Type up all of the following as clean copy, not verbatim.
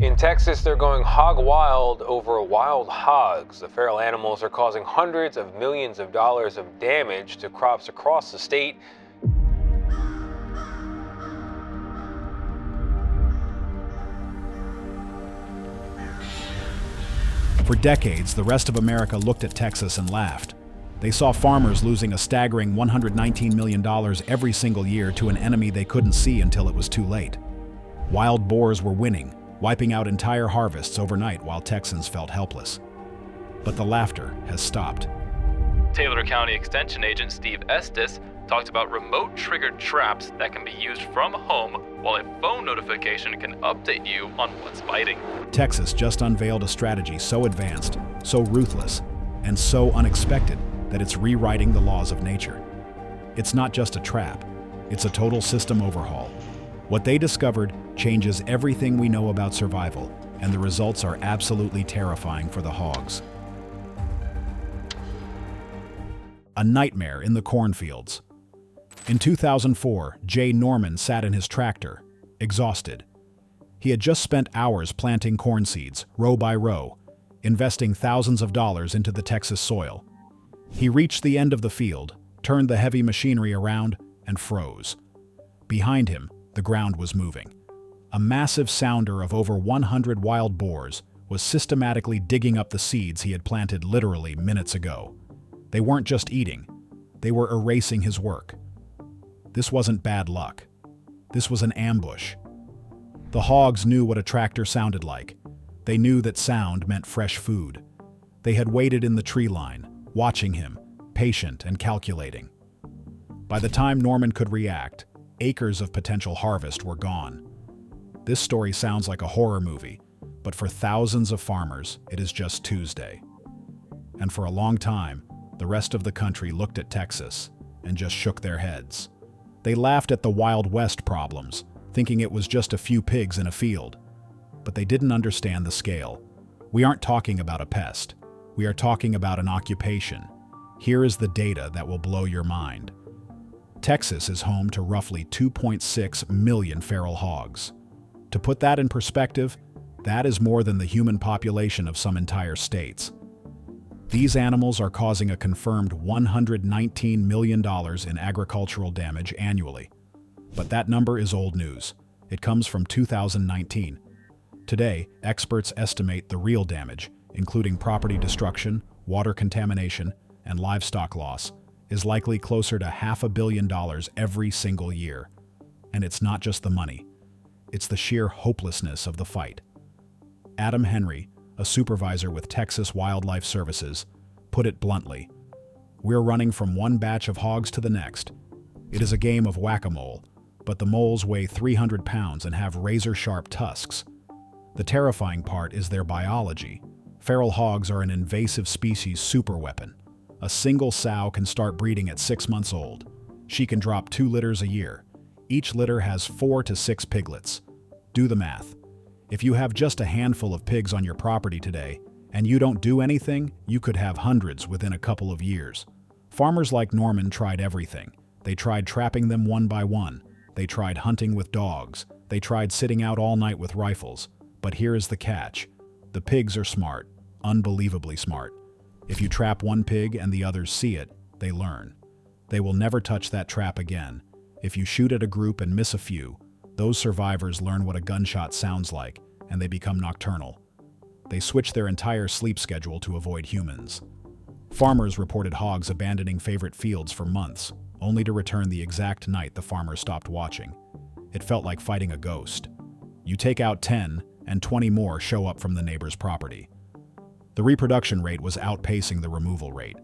In Texas, they're going hog wild over wild hogs. The feral animals are causing hundreds of millions of dollars of damage to crops across the state. For decades, the rest of America looked at Texas and laughed. They saw farmers losing a staggering $119 million every single year to an enemy they couldn't see until it was too late. Wild boars were winning, wiping out entire harvests overnight while Texans felt helpless. But the laughter has stopped. Taylor County Extension Agent Steve Estes talked about remote-triggered traps that can be used from home, while a phone notification can update you on what's biting. Texas just unveiled a strategy so advanced, so ruthless, and so unexpected that it's rewriting the laws of nature. It's not just a trap, it's a total system overhaul. What they discovered changes everything we know about survival, and the results are absolutely terrifying for the hogs. A nightmare in the cornfields. In 2004, Jay Norman sat in his tractor, exhausted. He had just spent hours planting corn seeds, row by row, investing thousands of dollars into the Texas soil. He reached the end of the field, turned the heavy machinery around, and froze. Behind him, the ground was moving. A massive sounder of over 100 wild boars was systematically digging up the seeds he had planted literally minutes ago. They weren't just eating, they were erasing his work. This wasn't bad luck. This was an ambush. The hogs knew what a tractor sounded like. They knew that sound meant fresh food. They had waited in the tree line, watching him, patient and calculating. By the time Norman could react, acres of potential harvest were gone. This story sounds like a horror movie, but for thousands of farmers, it is just Tuesday. And for a long time, the rest of the country looked at Texas and just shook their heads. They laughed at the Wild West problems, thinking it was just a few pigs in a field. But they didn't understand the scale. We aren't talking about a pest. We are talking about an occupation. Here is the data that will blow your mind. Texas is home to roughly 2.6 million feral hogs. To put that in perspective, that is more than the human population of some entire states. These animals are causing a confirmed $119 million in agricultural damage annually. But that number is old news. It comes from 2019. Today, experts estimate the real damage, including property destruction, water contamination, and livestock loss, is likely closer to $500 million every single year. And it's not just the money. It's the sheer hopelessness of the fight. Adam Henry, a supervisor with Texas Wildlife Services, put it bluntly. We're running from one batch of hogs to the next. It is a game of whack-a-mole, but the moles weigh 300 pounds and have razor-sharp tusks. The terrifying part is their biology. Feral hogs are an invasive species superweapon. A single sow can start breeding at 6 months old. She can drop 2 litters a year. Each litter has 4 to 6 piglets. Do the math. If you have just a handful of pigs on your property today, and you don't do anything, you could have hundreds within a couple of years. Farmers like Norman tried everything. They tried trapping them one by one. They tried hunting with dogs. They tried sitting out all night with rifles. But here is the catch. The pigs are smart, unbelievably smart. If you trap one pig and the others see it, they learn. They will never touch that trap again. If you shoot at a group and miss a few, those survivors learn what a gunshot sounds like, and they become nocturnal. They switch their entire sleep schedule to avoid humans. Farmers reported hogs abandoning favorite fields for months, only to return the exact night the farmer stopped watching. It felt like fighting a ghost. You take out 10, and 20 more show up from the neighbor's property. The reproduction rate was outpacing the removal rate.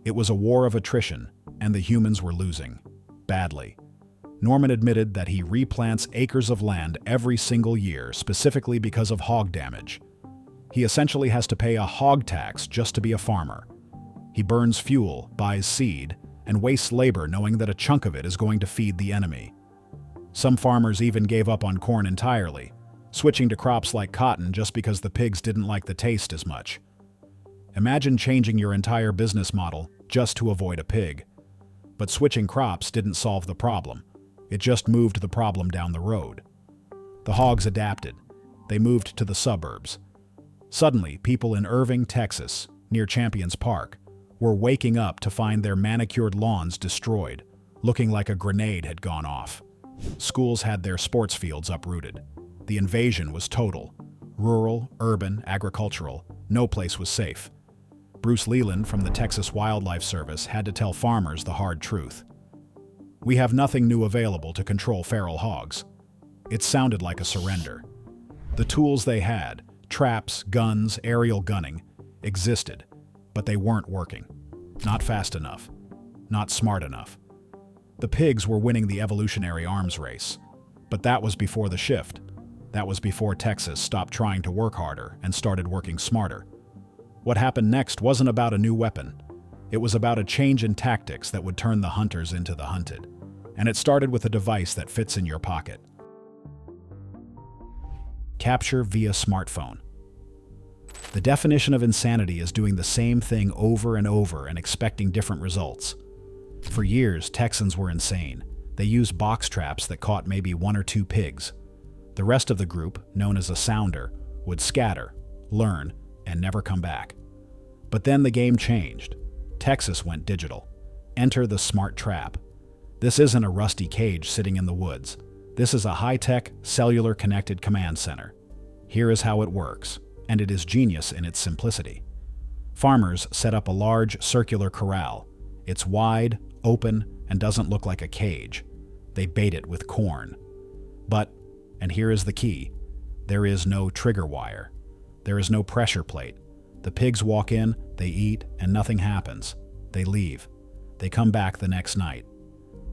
It was a war of attrition, and the humans were losing. Badly. Norman admitted that he replants acres of land every single year specifically because of hog damage. He essentially has to pay a hog tax just to be a farmer. He burns fuel, buys seed, and wastes labor knowing that a chunk of it is going to feed the enemy. Some farmers even gave up on corn entirely, switching to crops like cotton just because the pigs didn't like the taste as much. Imagine changing your entire business model just to avoid a pig. But switching crops didn't solve the problem. It just moved the problem down the road. The hogs adapted. They moved to the suburbs. Suddenly, people in Irving, Texas, near Champions Park, were waking up to find their manicured lawns destroyed, looking like a grenade had gone off. Schools had their sports fields uprooted. The invasion was total. Rural, urban, agricultural, no place was safe. Bruce Leland from the Texas Wildlife Service had to tell farmers the hard truth. We have nothing new available to control feral hogs. It sounded like a surrender. The tools they had, traps, guns, aerial gunning, existed, but they weren't working. Not fast enough. Not smart enough. The pigs were winning the evolutionary arms race. But that was before the shift. That was before Texas stopped trying to work harder and started working smarter. What happened next wasn't about a new weapon. It was about a change in tactics that would turn the hunters into the hunted. And it started with a device that fits in your pocket. Capture via smartphone. The definition of insanity is doing the same thing over and over and expecting different results. For years, Texans were insane. They used box traps that caught maybe 1 or 2 pigs. The rest of the group, known as a sounder, would scatter, learn, and never come back. But then the game changed. Texas went digital. Enter the smart trap. This isn't a rusty cage sitting in the woods. This is a high-tech, cellular-connected command center. Here is how it works, and it is genius in its simplicity. Farmers set up a large, circular corral. It's wide, open, and doesn't look like a cage. They bait it with corn. But, and here is the key, there is no trigger wire. There is no pressure plate. The pigs walk in, they eat, and nothing happens. They leave. They come back the next night.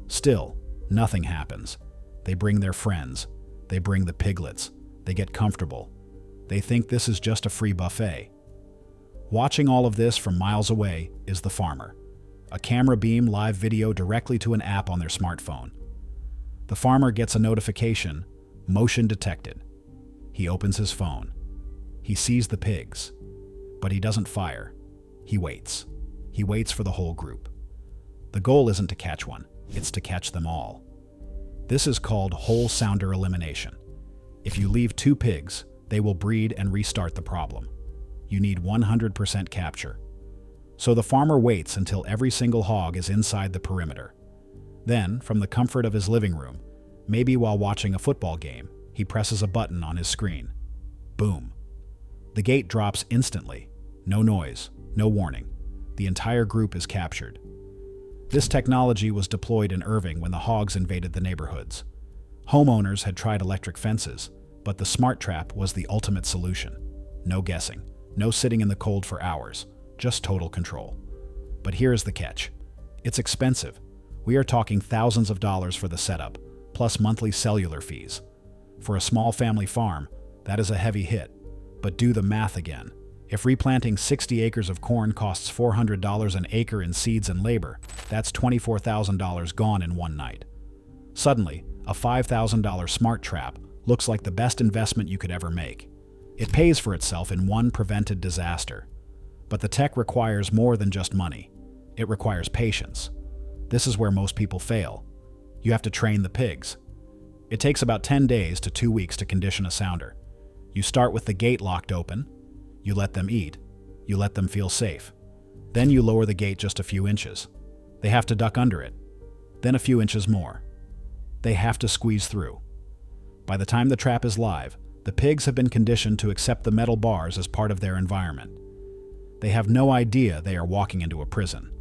Still, nothing happens. They bring their friends. They bring the piglets. They get comfortable. They think this is just a free buffet. Watching all of this from miles away is the farmer. A camera beam live video directly to an app on their smartphone. The farmer gets a notification, motion detected. He opens his phone. He sees the pigs, but he doesn't fire. He waits. He waits for the whole group. The goal isn't to catch one, it's to catch them all. This is called whole sounder elimination. If you leave 2 pigs, they will breed and restart the problem. You need 100% capture. So the farmer waits until every single hog is inside the perimeter. Then, from the comfort of his living room, maybe while watching a football game, he presses a button on his screen. Boom. The gate drops instantly. No noise, no warning. The entire group is captured. This technology was deployed in Irving when the hogs invaded the neighborhoods. Homeowners had tried electric fences, but the smart trap was the ultimate solution. No guessing, no sitting in the cold for hours, just total control. But here's the catch. It's expensive. We are talking thousands of dollars for the setup, plus monthly cellular fees. For a small family farm, that is a heavy hit. But do the math again. If replanting 60 acres of corn costs $400 an acre in seeds and labor, that's $24,000 gone in one night. Suddenly, a $5,000 smart trap looks like the best investment you could ever make. It pays for itself in one prevented disaster. But the tech requires more than just money. It requires patience. This is where most people fail. You have to train the pigs. It takes about 10 days to 2 weeks to condition a sounder. You start with the gate locked open. You let them eat. You let them feel safe. Then you lower the gate just a few inches. They have to duck under it. Then a few inches more. They have to squeeze through. By the time the trap is live, the pigs have been conditioned to accept the metal bars as part of their environment. They have no idea they are walking into a prison.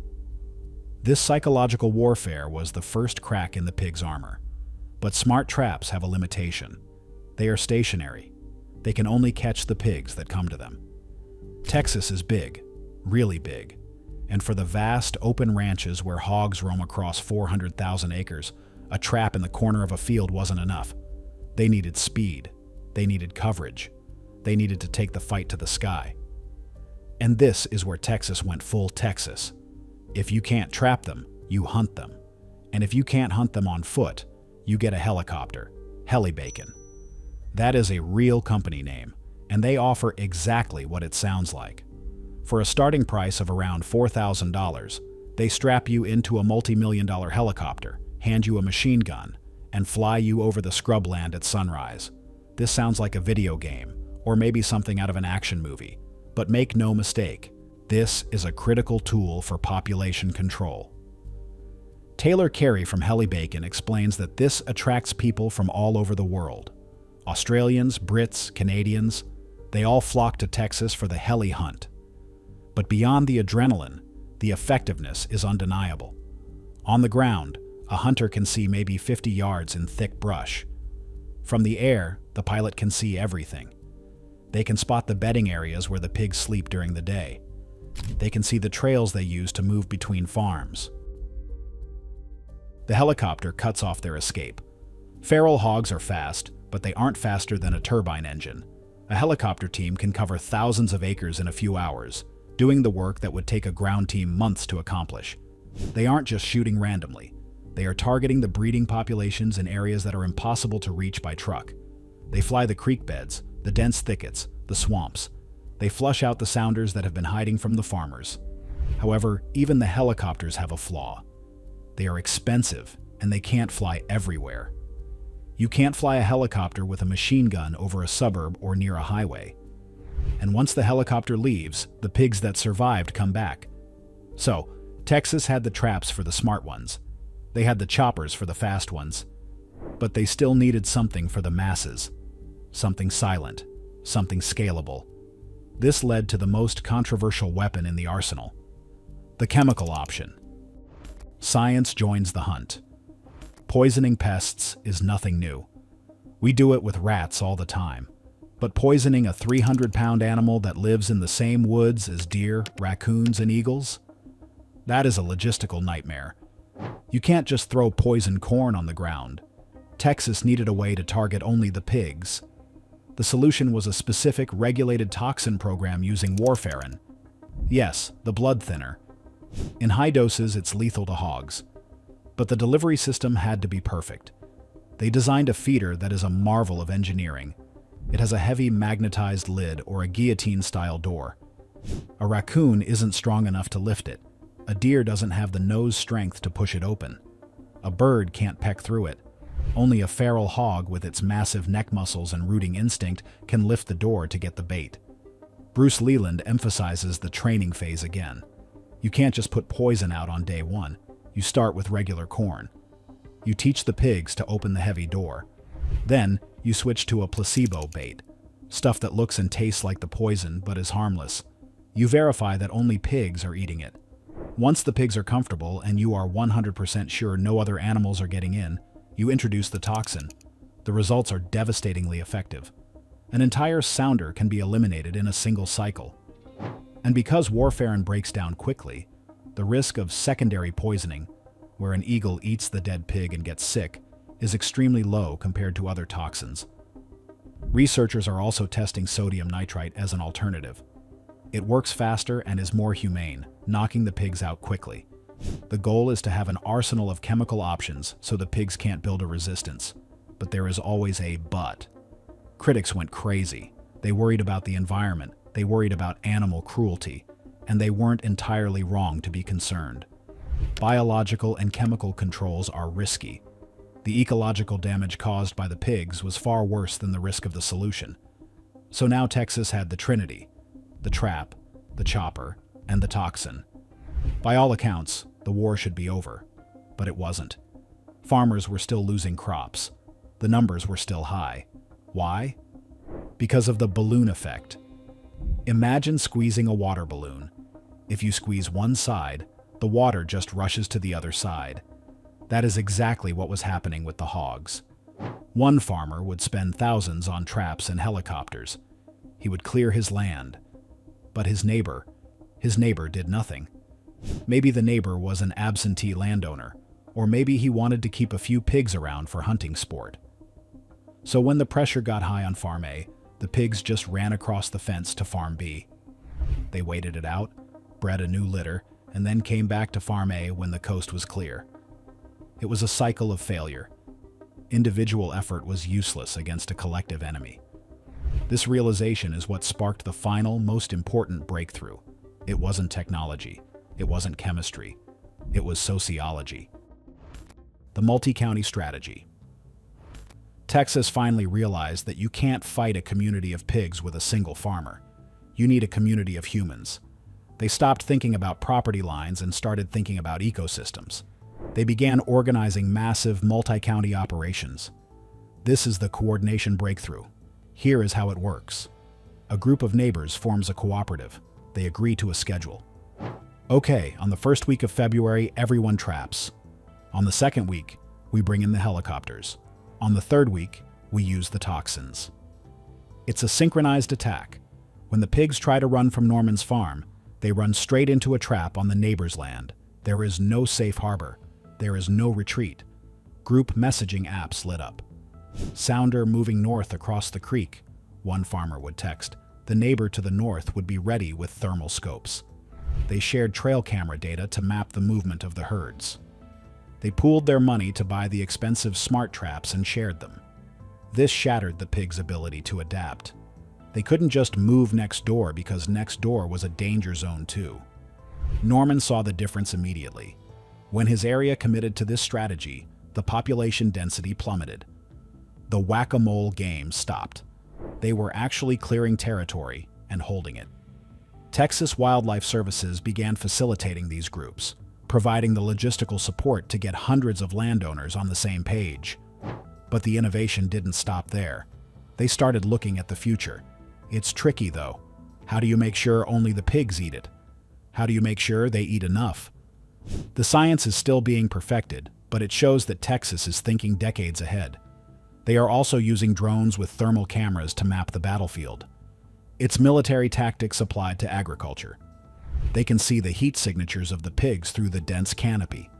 This psychological warfare was the first crack in the pig's armor. But smart traps have a limitation. They are stationary. They can only catch the pigs that come to them. Texas is big, really big. And for the vast open ranches where hogs roam across 400,000 acres, a trap in the corner of a field wasn't enough. They needed speed. They needed coverage. They needed to take the fight to the sky. And this is where Texas went full Texas. If you can't trap them, you hunt them. And if you can't hunt them on foot, you get a helicopter, Helibacon. That is a real company name, and they offer exactly what it sounds like. For a starting price of around $4,000, they strap you into a multi-million-dollar helicopter, hand you a machine gun, and fly you over the scrubland at sunrise. This sounds like a video game, or maybe something out of an action movie. But make no mistake, this is a critical tool for population control. Taylor Carey from Helibacon explains that this attracts people from all over the world. Australians, Brits, Canadians, they all flock to Texas for the heli hunt. But beyond the adrenaline, the effectiveness is undeniable. On the ground, a hunter can see maybe 50 yards in thick brush. From the air, the pilot can see everything. They can spot the bedding areas where the pigs sleep during the day. They can see the trails they use to move between farms. The helicopter cuts off their escape. Feral hogs are fast, but they aren't faster than a turbine engine. A helicopter team can cover thousands of acres in a few hours, doing the work that would take a ground team months to accomplish. They aren't just shooting randomly. They are targeting the breeding populations in areas that are impossible to reach by truck. They fly the creek beds, the dense thickets, the swamps. They flush out the sounders that have been hiding from the farmers. However, even the helicopters have a flaw. They are expensive, and they can't fly everywhere. You can't fly a helicopter with a machine gun over a suburb or near a highway. And once the helicopter leaves, the pigs that survived come back. So, Texas had the traps for the smart ones. They had the choppers for the fast ones. But they still needed something for the masses. Something silent. Something scalable. This led to the most controversial weapon in the arsenal. The chemical option. Science joins the hunt. Poisoning pests is nothing new. We do it with rats all the time. But poisoning a 300-pound animal that lives in the same woods as deer, raccoons, and eagles? That is a logistical nightmare. You can't just throw poisoned corn on the ground. Texas needed a way to target only the pigs. The solution was a specific regulated toxin program using warfarin. Yes, the blood thinner. In high doses, it's lethal to hogs. But the delivery system had to be perfect. They designed a feeder that is a marvel of engineering. It has a heavy magnetized lid or a guillotine-style door. A raccoon isn't strong enough to lift it. A deer doesn't have the nose strength to push it open. A bird can't peck through it. Only a feral hog with its massive neck muscles and rooting instinct can lift the door to get the bait. Bruce Leland emphasizes the training phase again. You can't just put poison out on day one. You start with regular corn. You teach the pigs to open the heavy door. Then, you switch to a placebo bait, stuff that looks and tastes like the poison but is harmless. You verify that only pigs are eating it. Once the pigs are comfortable and you are 100% sure no other animals are getting in, you introduce the toxin. The results are devastatingly effective. An entire sounder can be eliminated in a single cycle. And because warfarin breaks down quickly, the risk of secondary poisoning, where an eagle eats the dead pig and gets sick, is extremely low compared to other toxins. Researchers are also testing sodium nitrite as an alternative. It works faster and is more humane, knocking the pigs out quickly. The goal is to have an arsenal of chemical options so the pigs can't build a resistance. But there is always a but. Critics went crazy. They worried about the environment, they worried about animal cruelty, and they weren't entirely wrong to be concerned. Biological and chemical controls are risky. The ecological damage caused by the pigs was far worse than the risk of the solution. So now Texas had the Trinity: the trap, the chopper, and the toxin. By all accounts, the war should be over, but it wasn't. Farmers were still losing crops. The numbers were still high. Why? Because of the balloon effect. Imagine squeezing a water balloon. If you squeeze one side, the water just rushes to the other side. That is exactly what was happening with the hogs. One farmer would spend thousands on traps and helicopters. He would clear his land. But his neighbor did nothing. Maybe the neighbor was an absentee landowner, or maybe he wanted to keep a few pigs around for hunting sport. So when the pressure got high on Farm A, the pigs just ran across the fence to Farm B. They waited it out, bred a new litter, and then came back to Farm A when the coast was clear. It was a cycle of failure. Individual effort was useless against a collective enemy. This realization is what sparked the final, most important breakthrough. It wasn't technology. It wasn't chemistry. It was sociology. The multi-county strategy. Texas finally realized that you can't fight a community of pigs with a single farmer. You need a community of humans. They stopped thinking about property lines and started thinking about ecosystems. They began organizing massive multi-county operations. This is the coordination breakthrough. Here is how it works. A group of neighbors forms a cooperative. They agree to a schedule. Okay, on the first week of February, everyone traps. On the second week, we bring in the helicopters. On the third week, we use the toxins. It's a synchronized attack. When the pigs try to run from Norman's farm, they run straight into a trap on the neighbor's land. There is no safe harbor. There is no retreat. Group messaging apps lit up. Sounder moving north across the creek, one farmer would text. The neighbor to the north would be ready with thermal scopes. They shared trail camera data to map the movement of the herds. They pooled their money to buy the expensive smart traps and shared them. This shattered the pigs' ability to adapt. They couldn't just move next door because next door was a danger zone too. Norman saw the difference immediately. When his area committed to this strategy, the population density plummeted. The whack-a-mole game stopped. They were actually clearing territory and holding it. Texas Wildlife Services began facilitating these groups, providing the logistical support to get hundreds of landowners on the same page. But the innovation didn't stop there. They started looking at the future. It's tricky, though. How do you make sure only the pigs eat it? How do you make sure they eat enough? The science is still being perfected, but it shows that Texas is thinking decades ahead. They are also using drones with thermal cameras to map the battlefield. It's military tactics applied to agriculture. They can see the heat signatures of the pigs through the dense canopy,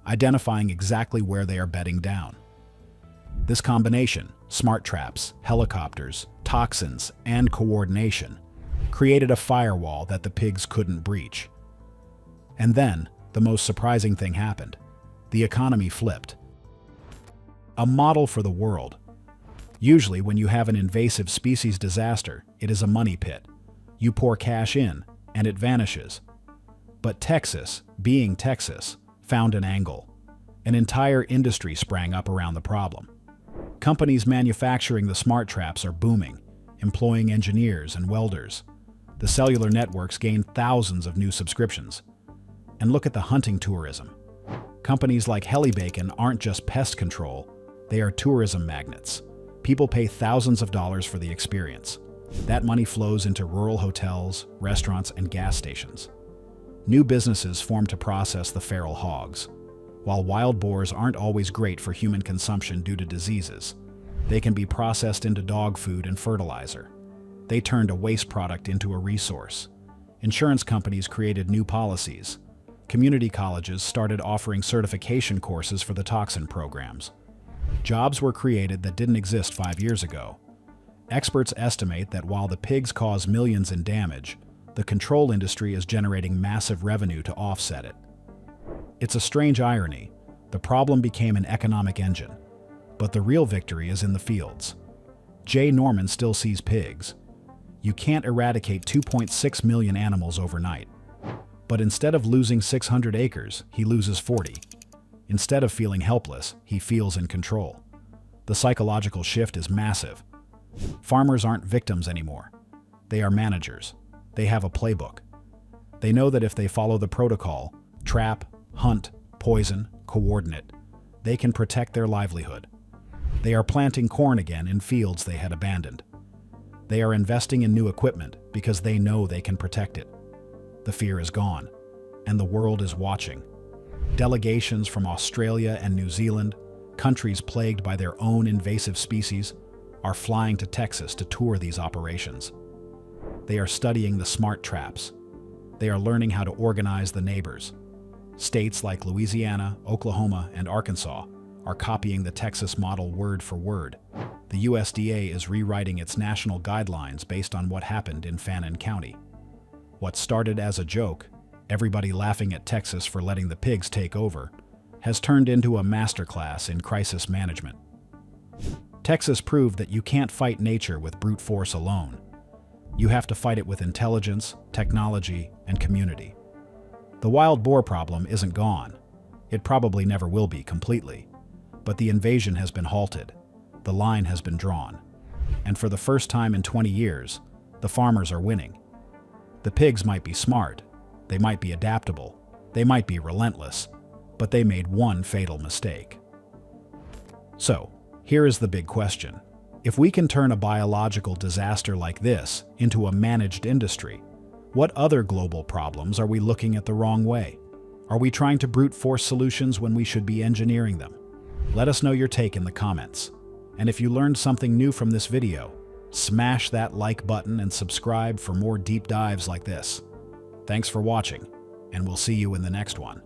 identifying exactly where they are bedding down. This combination, smart traps, helicopters, toxins, and coordination, created a firewall that the pigs couldn't breach. And then, the most surprising thing happened. The economy flipped. A model for the world. Usually, when you have an invasive species disaster, it is a money pit. You pour cash in, and it vanishes. But Texas, being Texas, found an angle. An entire industry sprang up around the problem. Companies manufacturing the smart traps are booming, employing engineers and welders. The cellular networks gained thousands of new subscriptions. And look at the hunting tourism. Companies like Helibacon aren't just pest control, they are tourism magnets. People pay thousands of dollars for the experience. That money flows into rural hotels, restaurants, and gas stations. New businesses form to process the feral hogs. While wild boars aren't always great for human consumption due to diseases, they can be processed into dog food and fertilizer. They turned a waste product into a resource. Insurance companies created new policies. Community colleges started offering certification courses for the toxin programs. Jobs were created that didn't exist 5 years ago. Experts estimate that while the pigs cause millions in damage, the control industry is generating massive revenue to offset it. It's a strange irony. The problem became an economic engine, but the real victory is in the fields. Jay Norman still sees pigs. You can't eradicate 2.6 million animals overnight. But instead of losing 600 acres, he loses 40. Instead of feeling helpless, he feels in control. The psychological shift is massive. Farmers aren't victims anymore. They are managers. They have a playbook. They know that if they follow the protocol, trap, hunt, poison, coordinate, they can protect their livelihood. They are planting corn again in fields they had abandoned. They are investing in new equipment because they know they can protect it. The fear is gone, and the world is watching. Delegations from Australia and New Zealand, countries plagued by their own invasive species, are flying to Texas to tour these operations. They are studying the smart traps. They are learning how to organize the neighbors. States like Louisiana, Oklahoma, and Arkansas are copying the Texas model word for word. The USDA is rewriting its national guidelines based on what happened in Fannin County. What started as a joke, everybody laughing at Texas for letting the pigs take over, has turned into a masterclass in crisis management. Texas proved that you can't fight nature with brute force alone. You have to fight it with intelligence, technology, and community. The wild boar problem isn't gone. It probably never will be completely. But the invasion has been halted. the line has been drawn. And for the first time in 20 years, the farmers are winning. The pigs might be smart, they might be adaptable, they might be relentless, but they made one fatal mistake. So, here is the big question. If we can turn a biological disaster like this into a managed industry, what other global problems are we looking at the wrong way? Are we trying to brute force solutions when we should be engineering them? Let us know your take in the comments. And if you learned something new from this video, smash that like button and subscribe for more deep dives like this. Thanks for watching, and we'll see you in the next one.